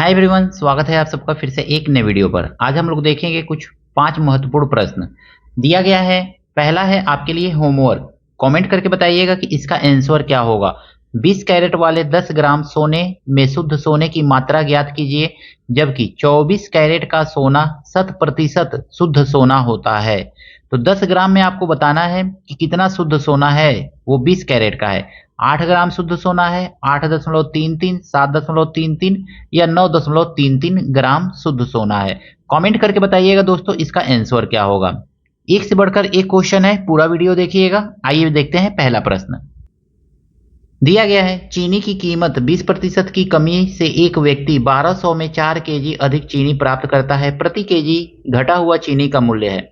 Hi everyone, स्वागत है आप सबका फिर से एक नए वीडियो पर। आज हम लोग देखेंगे कुछ 5 महत्वपूर्ण प्रश्न दिया गया है। पहला है आपके लिए होमवर्क, कमेंट करके बताइएगा कि इसका आंसर क्या होगा। 20 कैरेट वाले 10 ग्राम सोने में शुद्ध सोने की मात्रा ज्ञात कीजिए, जबकि 24 कैरेट का सोना 100% शुद्ध सोना होता है। तो 10 ग्राम में आपको बताना है कि कितना शुद्ध सोना है, वो 20 कैरेट का है। 8 ग्राम शुद्ध सोना है, 8.33, 7.33 या 9.33 ग्राम शुद्ध सोना है। कमेंट करके बताइएगा दोस्तों इसका आंसर क्या होगा। एक से बढ़कर एक क्वेश्चन है, पूरा वीडियो देखिएगा। आइए देखते हैं पहला प्रश्न। दिया गया है चीनी की कीमत 20% की कमी से एक व्यक्ति 1200 में 4 केजी अधिक चीनी प्राप्त करता है। प्रति केजी घटा हुआ चीनी का मूल्य है।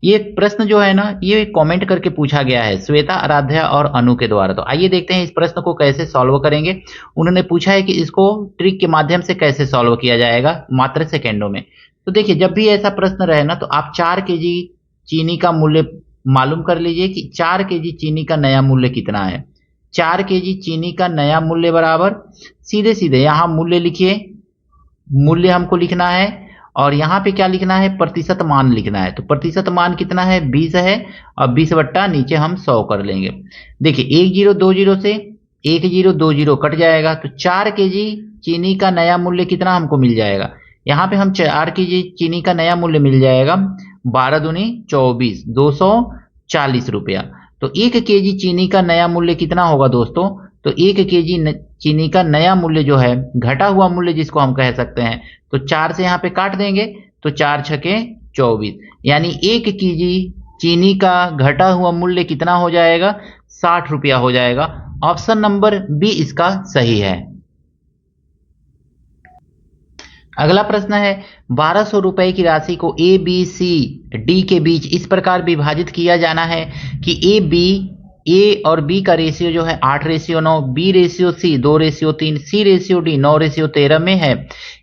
ये प्रश्न जो है ना, ये कमेंट करके पूछा गया है श्वेता, आराध्या और अनु के द्वारा। तो आइए देखते हैं इस प्रश्न को कैसे सॉल्व करेंगे। उन्होंने पूछा है कि इसको ट्रिक के माध्यम से कैसे सॉल्व किया जाएगा मात्र सेकेंडों में। तो देखिए, जब भी ऐसा प्रश्न रहे ना, तो आप 4 केजी चीनी का मूल्य मालूम कर लीजिए कि 4 केजी चीनी का नया मूल्य कितना है। 4 केजी चीनी का नया मूल्य बराबर, सीधे सीधे यहाँ मूल्य लिखिए। मूल्य हमको लिखना है और यहाँ पे क्या लिखना है, प्रतिशत मान लिखना है। तो प्रतिशत मान कितना है, 20 है। और 20 बट्टा नीचे हम 100 कर लेंगे। देखिए 1020 से 1020 कट जाएगा, तो 4 केजी चीनी का नया मूल्य कितना हमको मिल जाएगा। यहाँ पे हम 4 केजी चीनी का नया मूल्य मिल जाएगा 12 दूनी 24, 240 रुपया। तो 1 केजी चीनी का नया मूल्य कितना होगा दोस्तों। तो 1 केजी चीनी का नया मूल्य जो है, घटा हुआ मूल्य जिसको हम कह सकते हैं, तो 4 से यहाँ पे काट देंगे, तो 4 छके 24, यानी 1 केजी चीनी का घटा हुआ मूल्य कितना हो जाएगा, 60 रुपया हो जाएगा। ऑप्शन नंबर बी इसका सही है। अगला प्रश्न है 1200 रुपए की राशि को ए बी सी डी के बीच इस प्रकार विभाजित किया जाना है कि ए और बी का रेशियो जो है 8:9, बी रेशियो सी 2:3, सी रेशियो डी 9:13 में है।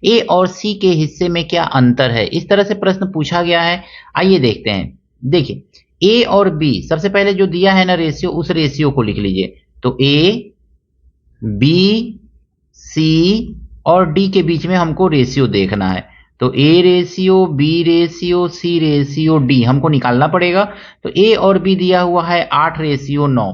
ए और सी के हिस्से में क्या अंतर है, इस तरह से प्रश्न पूछा गया है। आइए देखते हैं। देखिए ए और बी, सबसे पहले जो दिया है ना रेशियो, उस रेशियो को लिख लीजिए। तो ए बी सी और डी के बीच में हमको रेशियो देखना है। तो A ratio, B ratio, C ratio, D हमको निकालना पड़ेगा। तो ए और बी दिया हुआ है 8:9।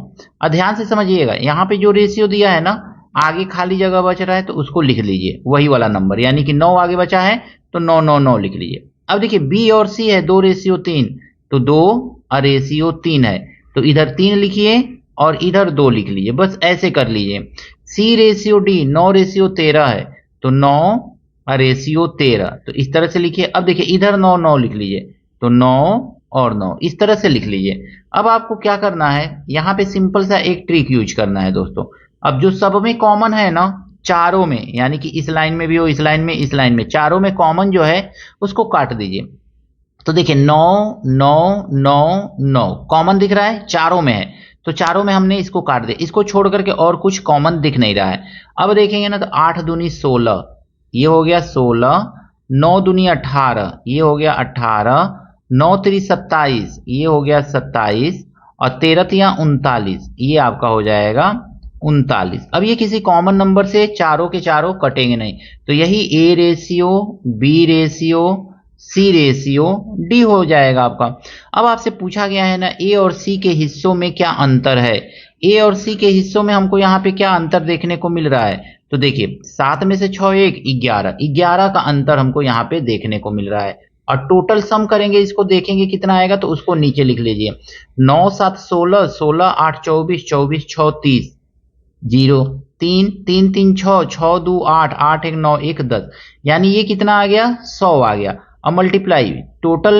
अब ध्यान से समझिएगा, यहाँ पे जो रेशियो दिया है ना, आगे खाली जगह बच रहा है तो उसको लिख लीजिए, वही वाला नंबर, यानी कि 9 आगे बचा है तो 999 लिख लीजिए। अब देखिए बी और सी है 2:3, तो 2:3 है, तो इधर 3 लिखिए और इधर 2 लिख लीजिए, बस ऐसे कर लीजिए। सी रेशियो डी 9:13 है, तो 9:13, तो इस तरह से लिखिए। अब देखिए इधर 9 लिख लीजिए, तो 9 और 9 इस तरह से लिख लीजिए। अब आपको क्या करना है, यहाँ पे सिंपल सा एक ट्रिक यूज करना है दोस्तों। अब जो सब में कॉमन है ना, चारों में, यानी कि इस लाइन में भी हो, इस लाइन में, इस लाइन में, चारों में कॉमन जो है उसको काट दीजिए। तो देखिए 9 9 9 9 कॉमन दिख रहा है, चारों में है, तो चारों में हमने इसको काट दिया। इसको छोड़ करके और कुछ कॉमन दिख नहीं रहा है। अब देखेंगे ना, तो 8 दूनी 16, ये हो गया 16, 9 दूनी 18, ये हो गया 18, 9 3 27, ये हो गया 27, और 13 तिया 39, ये आपका हो जाएगा 39। अब ये किसी कॉमन नंबर से चारों के चारों कटेंगे नहीं, तो यही A ratio, B ratio, C ratio, D हो जाएगा आपका। अब आपसे पूछा गया है ना, ए और सी के हिस्सों में क्या अंतर है। ए और सी के हिस्सों में हमको यहाँ पे क्या अंतर देखने को मिल रहा है। तो देखिए 7 में से 6 1 11 का अंतर हमको यहाँ पे देखने को मिल रहा है। और टोटल सम करेंगे, इसको देखेंगे कितना आएगा, तो उसको नीचे लिख लीजिए। 9 7 16, 16 8 24, 24 6 30, 0 3 3 3 6, 6 2 8, 8 1 9, 1 10, यानी ये कितना आ गया, 100 आ गया। अब मल्टीप्लाई, टोटल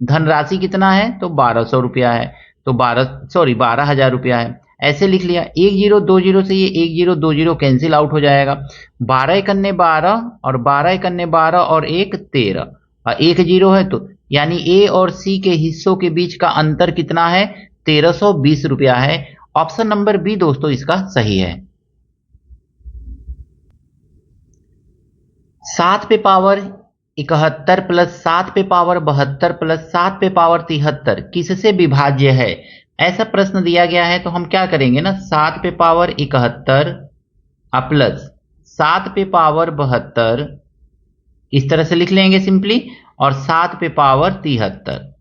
धनराशि कितना है, तो 1200 रुपया है, तो 12,000 रुपया है। ऐसे लिख लिया। 1020 से ये 1020 कैंसिल आउट हो जाएगा। 12 एकन्ने 12 और 12 एकन्ने 12 और 1 13, और 1 0 है, तो यानी ए और सी के हिस्सों के बीच का अंतर कितना है, 1320 रुपया है। ऑप्शन नंबर बी दोस्तों इसका सही है। 7 पे पावर 71 प्लस 7 पे पावर 72 प्लस 7 पे पावर 73 किससे विभाज्य है, ऐसा प्रश्न दिया गया है। तो हम क्या करेंगे ना, 7 पे पावर 71 प्लस 7 पे पावर 72 इस तरह से लिख लेंगे सिंपली, और 7 पे पावर 73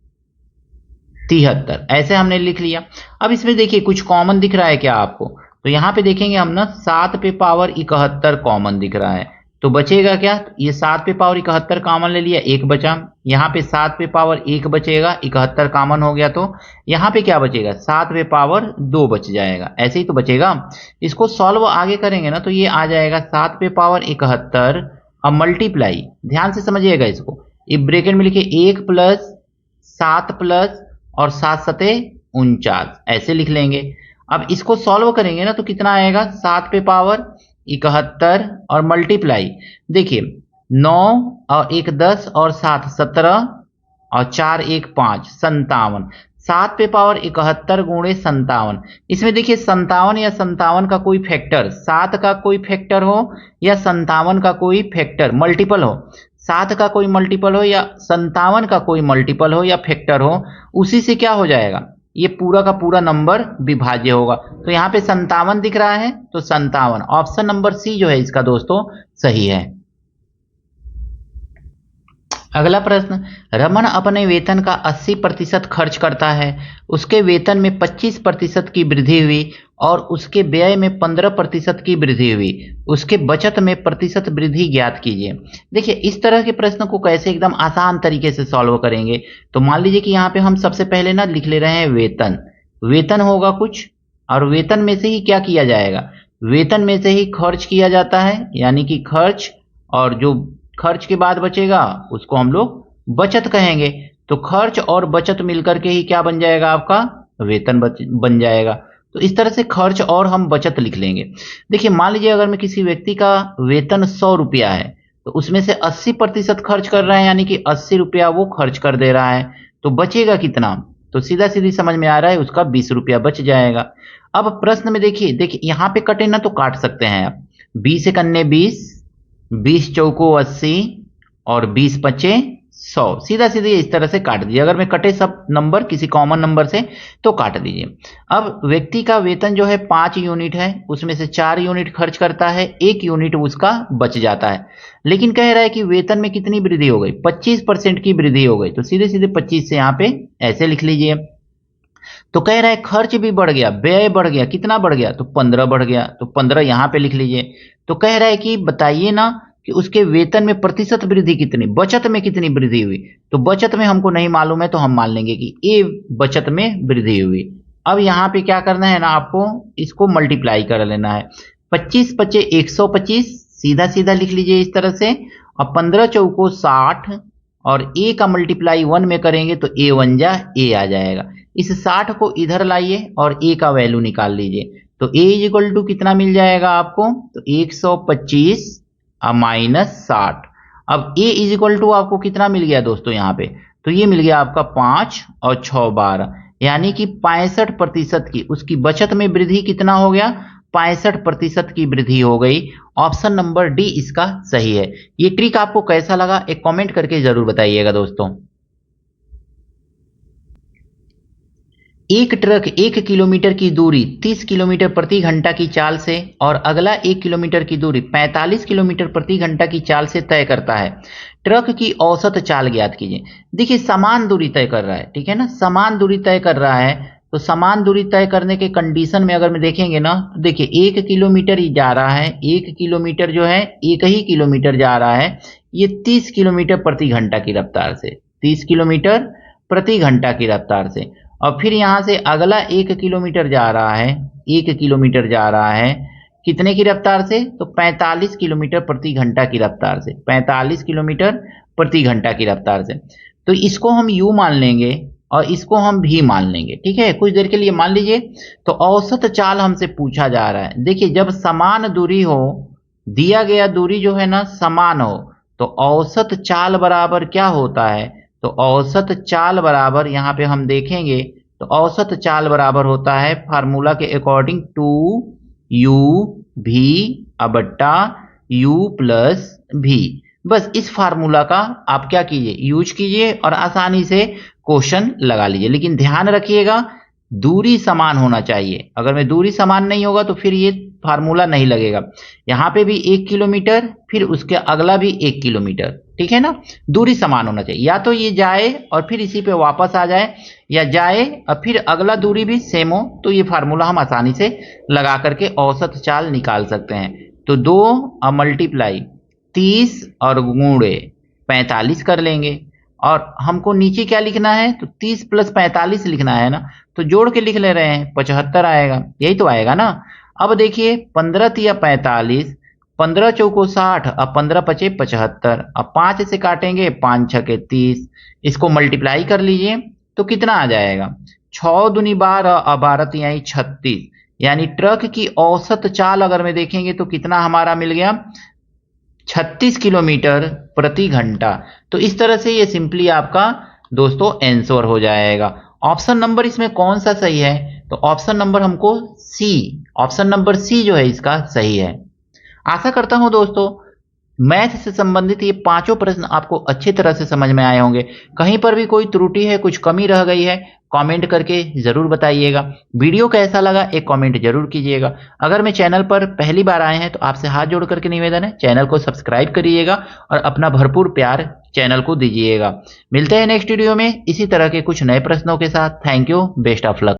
ऐसे हमने लिख लिया। अब इसमें देखिए कुछ कॉमन दिख रहा है क्या आपको, तो यहां पे देखेंगे हम ना 7 पे पावर 71 कॉमन दिख रहा है, तो बचेगा क्या, ये 7 पे पावर 71 कॉमन ले लिया, एक बचा। यहाँ पे 7 पे पावर 1 बचेगा, 71 कॉमन हो गया, तो यहाँ पे क्या बचेगा, 7 पे पावर 2 बच जाएगा, ऐसे ही तो बचेगा। इसको सॉल्व आगे करेंगे ना तो ये आ जाएगा 7 पे पावर 71, अब मल्टीप्लाई, ध्यान से समझिएगा इसको, ये ब्रैकेट में लिखे 1 प्लस 7 प्लस और 7 सते 49 ऐसे लिख लेंगे। अब इसको सॉल्व करेंगे ना तो कितना आएगा, 7 पे पावर 71 और मल्टीप्लाई, देखिए 9 और 1 10 और 7 17 और 4 1 5 57, 7 पे पावर 71 गुणे 57, इसमें देखिए 57 या 57 का कोई फैक्टर, 7 का कोई फैक्टर हो या 57 का कोई फैक्टर मल्टीपल हो, 7 का कोई मल्टीपल हो या 57 का कोई मल्टीपल हो या फैक्टर हो, उसी से क्या हो जाएगा, ये पूरा का पूरा नंबर विभाज्य होगा। तो यहाँ पे 57 दिख रहा है, तो 57 ऑप्शन नंबर सी जो है इसका दोस्तों सही है। अगला प्रश्न, रमन अपने वेतन का 80% खर्च करता है, उसके वेतन में 25% की वृद्धि हुई और उसके व्यय में 15% की वृद्धि हुई, उसके बचत में प्रतिशत वृद्धि ज्ञात कीजिए। देखिए इस तरह के प्रश्न को कैसे एकदम आसान तरीके से सॉल्व करेंगे, तो मान लीजिए कि यहाँ पे हम सबसे पहले ना लिख ले रहे हैं वेतन, वेतन होगा कुछ, और वेतन में से ही क्या किया जाएगा, वेतन में से ही खर्च किया जाता है, यानी कि खर्च, और जो खर्च के बाद बचेगा उसको हम लोग बचत कहेंगे, तो खर्च और बचत मिलकर के ही क्या बन जाएगा, आपका वेतन बन जाएगा। तो इस तरह से खर्च और हम बचत लिख लेंगे। देखिए मान लीजिए अगर मैं किसी व्यक्ति का वेतन 100 रुपया है, तो उसमें से 80% खर्च कर रहा है, यानी कि 80 रुपया वो खर्च कर दे रहा है, तो बचेगा कितना, तो सीधा सीधी समझ में आ रहा है उसका 20 रुपया बच जाएगा। अब प्रश्न में देखिए यहाँ पे कटे ना तो काट सकते हैं आप, 20 एक अन्य 20, 20 चौको 80 और 20 पचे 100, सीधा सीधे इस तरह से काट दीजिए, अगर मैं कटे सब नंबर किसी कॉमन नंबर से तो काट दीजिए। अब व्यक्ति का वेतन जो है 5 यूनिट है, उसमें से 4 यूनिट खर्च करता है, 1 यूनिट उसका बच जाता है, लेकिन कह रहा है कि वेतन में कितनी वृद्धि हो गई, 25% की वृद्धि हो गई, तो सीधे सीधे 25 से यहाँ पे ऐसे लिख लीजिए। तो कह रहा है खर्च भी बढ़ गया, व्यय बढ़ गया, कितना बढ़ गया, तो 15 बढ़ गया, तो 15 यहाँ पे लिख लीजिए। तो कह रहा है कि बताइए ना कि उसके वेतन में प्रतिशत वृद्धि कितनी, बचत में कितनी वृद्धि हुई, तो बचत में हमको नहीं मालूम है, तो हम मान लेंगे कि ए बचत में वृद्धि हुई। अब यहाँ पे क्या करना है ना, आपको इसको मल्टीप्लाई कर लेना है, 25 पचे 125 सीधा सीधा लिख लीजिए इस तरह से, और 15 चौको 60 और ए का मल्टीप्लाई 1 में करेंगे तो ए 1 जा ए आ जाएगा, इस 60 को इधर लाइए और ए का वैल्यू निकाल लीजिए, तो ए इज इक्वल टू कितना मिल जाएगा आपको, तो 125 माइनस 60। अब ए इज इक्वल टू आपको कितना मिल गया दोस्तों यहाँ पे, तो ये मिल गया आपका 5 और 6 12, यानी कि 65% की उसकी बचत में वृद्धि कितना हो गया, 65% की वृद्धि हो गई। ऑप्शन नंबर डी इसका सही है। ये ट्रिक आपको कैसा लगा एक कमेंट करके जरूर बताइएगा दोस्तों। एक ट्रक 1 किलोमीटर की दूरी 30 किलोमीटर प्रति घंटा की चाल से और अगला 1 किलोमीटर की दूरी 45 किलोमीटर प्रति घंटा की चाल से तय करता है, ट्रक की औसत चाल ज्ञात कीजिए। देखिए समान दूरी तय कर रहा है, ठीक है ना, समान दूरी तय कर रहा है, तो समान दूरी तय करने के कंडीशन में अगर मैं देखेंगे ना, देखिए 1 किलोमीटर ही जा रहा है, 1 किलोमीटर जो है 1 ही किलोमीटर जा रहा है, ये 30 किलोमीटर प्रति घंटा की रफ्तार से, 30 किलोमीटर प्रति घंटा की रफ्तार से, और फिर यहां से अगला 1 किलोमीटर जा रहा है, 1 किलोमीटर जा रहा है कितने की रफ्तार से, तो 45 किलोमीटर प्रति घंटा की रफ्तार से, 45 किलोमीटर प्रति घंटा की रफ्तार से। तो इसको हम u मान लेंगे और इसको हम v मान लेंगे, ठीक है, कुछ देर के लिए मान लीजिए। तो औसत चाल हमसे पूछा जा रहा है, देखिए जब समान दूरी हो, दिया गया दूरी जो है ना समान हो, तो औसत चाल बराबर क्या होता है, तो औसत चाल बराबर यहाँ पे हम देखेंगे तो औसत चाल बराबर होता है फार्मूला के अकॉर्डिंग 2u v बट्टा u प्लस v। बस इस फार्मूला का आप क्या कीजिए, यूज कीजिए और आसानी से क्वेश्चन लगा लीजिए, लेकिन ध्यान रखिएगा दूरी समान होना चाहिए, अगर में दूरी समान नहीं होगा तो फिर ये फार्मूला नहीं लगेगा। यहाँ पे भी 1 किलोमीटर, फिर उसके अगला भी 1 किलोमीटर, ठीक है ना, दूरी समान होना चाहिए। या तो ये जाए और फिर इसी पे वापस आ जाए, या जाए और फिर अगला दूरी भी सेम हो, तो ये फार्मूला हम आसानी से लगा करके औसत चाल निकाल सकते हैं। तो 2 और मल्टीप्लाई 30 और गुणे 45 कर लेंगे। और हमको नीचे क्या लिखना है, तो 30 प्लस 45 लिखना है ना, तो जोड़ के लिख ले रहे हैं, 75 आएगा, यही तो आएगा ना। अब देखिए 15 तिया 45, 15 चौको 60 और 15 पचे 75। अब 5 से काटेंगे, 5 छके 30, इसको मल्टीप्लाई कर लीजिए तो कितना आ जाएगा, 6 दूनी 12 और 12 तिहाई 36, यानी ट्रक की औसत चाल अगर में देखेंगे तो कितना हमारा मिल गया, 36 किलोमीटर प्रति घंटा। तो इस तरह से ये सिंपली आपका दोस्तों आंसर हो जाएगा। ऑप्शन नंबर इसमें कौन सा सही है, तो ऑप्शन नंबर हमको सी, ऑप्शन नंबर सी जो है इसका सही है। आशा करता हूं दोस्तों मैथ से संबंधित ये पांचों प्रश्न आपको अच्छी तरह से समझ में आए होंगे। कहीं पर भी कोई त्रुटि है, कुछ कमी रह गई है, कमेंट करके जरूर बताइएगा। वीडियो कैसा लगा एक कमेंट जरूर कीजिएगा। अगर मैं चैनल पर पहली बार आए हैं तो आपसे हाथ जोड़ करके निवेदन है, चैनल को सब्सक्राइब करिएगा और अपना भरपूर प्यार चैनल को दीजिएगा। मिलते हैं नेक्स्ट वीडियो में इसी तरह के कुछ नए प्रश्नों के साथ। Thank you, best of luck.